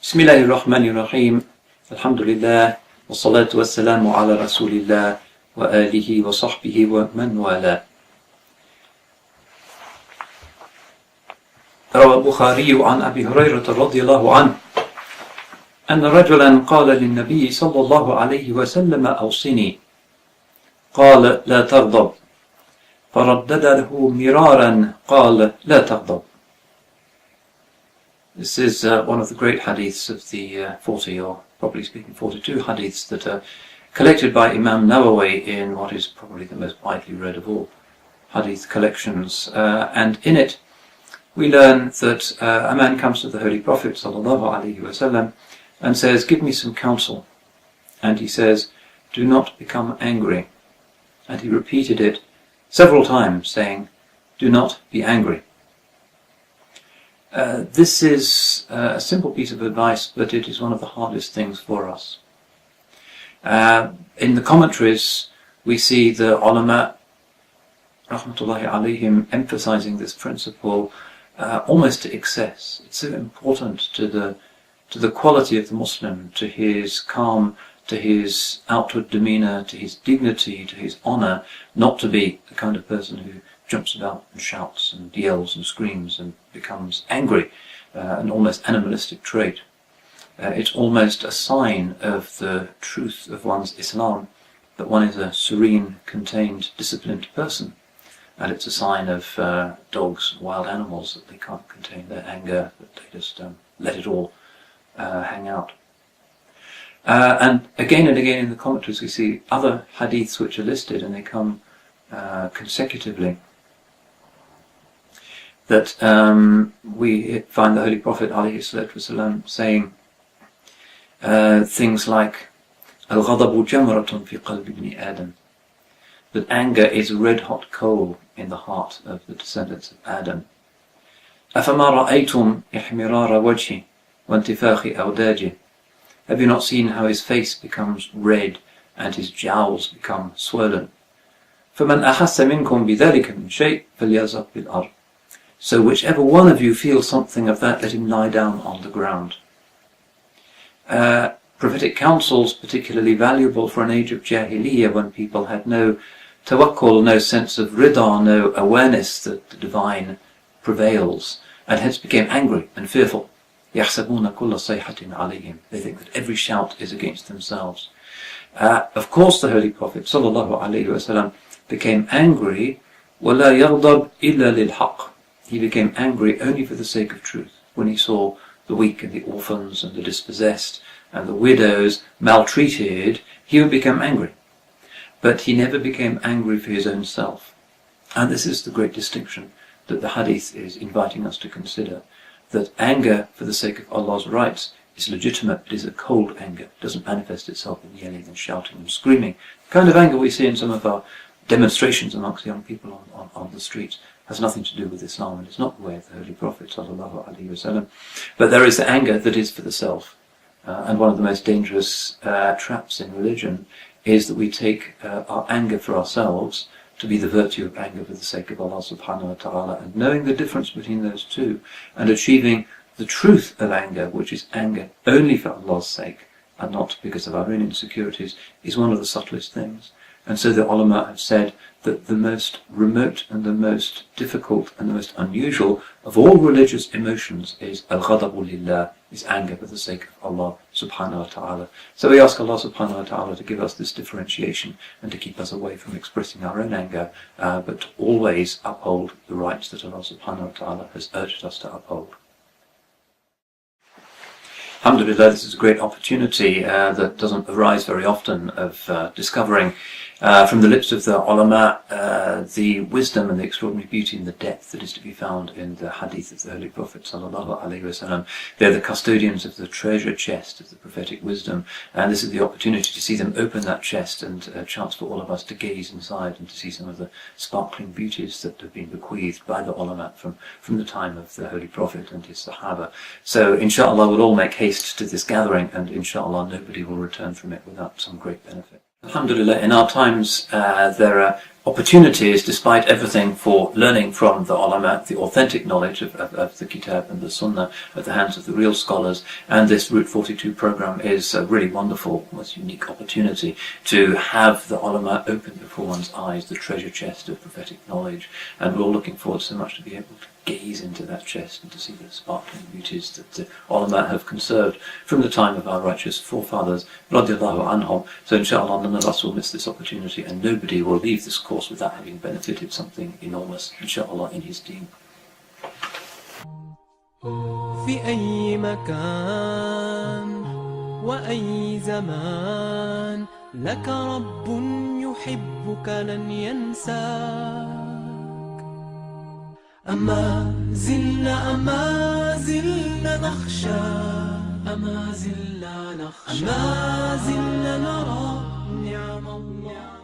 Bismillahir Rahmanir Rahim. Alhamdulillah. Wassalatu wassalamu ala Rasulillah wa alihi wa sahbihi wa man wala. روى البخاري عن أبي هريرة رضي الله عنه أن رجلا قال للنبي صلى الله عليه وسلم أوصني قال لا تغضب فردد له مرارا قال لا تغضب. This is one of the great hadiths of the 40 or probably speaking 42 hadiths that are collected by Imam Nawawi in what is probably the most widely read of all hadith collections, and in it we learn that a man comes to the Holy Prophet ﷺ and says, give me some counsel. And he says, do not become angry. And he repeated it several times, saying, do not be angry. This is a simple piece of advice, but it is one of the hardest things for us. In the commentaries, we see the ulama, rahmatullahi alayhim, emphasizing this principle almost to excess. It's so important to the quality of the Muslim, to his calm, to his outward demeanor, to his dignity, to his honor, not to be the kind of person who jumps about and shouts and yells and screams and becomes angry, an almost animalistic trait. It's almost a sign of the truth of one's Islam that one is a serene, contained, disciplined person. And it's a sign of dogs, wild animals, that they can't contain their anger, that they just let it all hang out. And again in the commentaries we see other hadiths which are listed, and they come consecutively. That we find the Holy Prophet ﷺ saying things like Al-ghadabu jamratun fi qalbi ibn Adam, that anger is a red-hot coal in the heart of the descendants of Adam. أَفَمَا رَأَيْتُمْ إِحْمِرَارَ وَجْهِ وَانْتِفَاخِ أَوْدَاجِهِ. Have you not seen how his face becomes red and his jowls become swollen? فَمَنْ أَحَسَّ مِنْكُمْ بِذَلِكَ مِنْ شَيْءٍ فَلْيَذْهَبْ بِالْأَرْضِ. So whichever one of you feels something of that, let him lie down on the ground. Prophetic counsels, particularly valuable for an age of Jahiliyyah, when people had no tawakkul, no sense of rida, no awareness that the divine prevails, and hence became angry and fearful. يَحْسَبُونَ كُلَّ صَيْحَةٍ عَلَيْهِمْ. They think that every shout is against themselves. Of course the Holy Prophet ﷺ became angry, وَلَا يَغْضَبْ إِلَّا لِلْحَقِّ. He became angry only for the sake of truth. When he saw the weak and the orphans and the dispossessed and the widows maltreated, he would become angry. But he never became angry for his own self. And this is the great distinction that the hadith is inviting us to consider, that anger for the sake of Allah's rights is legitimate. It is a cold anger. It doesn't manifest itself in yelling and shouting and screaming. The kind of anger we see in some of our demonstrations amongst young people on the streets has nothing to do with Islam, and it's not the way of the Holy Prophet ﷺ. But there is the anger that is for the self. And one of the most dangerous traps in religion is that we take our anger for ourselves to be the virtue of anger for the sake of Allah subhanahu wa ta'ala, and knowing the difference between those two and achieving the truth of anger, which is anger only for Allah's sake and not because of our own insecurities, is one of the subtlest things. And so the ulama have said that the most remote and the most difficult and the most unusual of all religious emotions is al-ghadabu lillah, is anger for the sake of Allah subhanahu wa ta'ala. So we ask Allah subhanahu wa ta'ala to give us this differentiation and to keep us away from expressing our own anger, but to always uphold the rights that Allah subhanahu wa ta'ala has urged us to uphold. Alhamdulillah, this is a great opportunity that doesn't arise very often, of discovering from the lips of the ulama the wisdom and the extraordinary beauty and the depth that is to be found in the hadith of the Holy Prophet ﷺ. They're the custodians of the treasure chest of the prophetic wisdom, and this is the opportunity to see them open that chest, and a chance for all of us to gaze inside and to see some of the sparkling beauties that have been bequeathed by the ulama from the time of the Holy Prophet and his Sahaba. So inshallah we'll all make haste to this gathering, and inshallah nobody will return from it without some great benefit. Alhamdulillah, in our times there are opportunities, despite everything, for learning from the ulama, the authentic knowledge of the kitab and the sunnah at the hands of the real scholars. And this Route 42 program is a really wonderful, most unique opportunity to have the ulama open before one's eyes the treasure chest of prophetic knowledge. And we're all looking forward so much to be able to gaze into that chest and to see the sparkling beauties that the ulama have conserved from the time of our righteous forefathers, radiallahu anhum. So inshallah, none of us will miss this opportunity, and nobody will leave this course without having benefited something enormous, inshallah, in his deen. في أي مكان وأي زمان لك رب يحبك لن ينساك. أما زلنا نخشى، أما زلنا نرى نعم الله.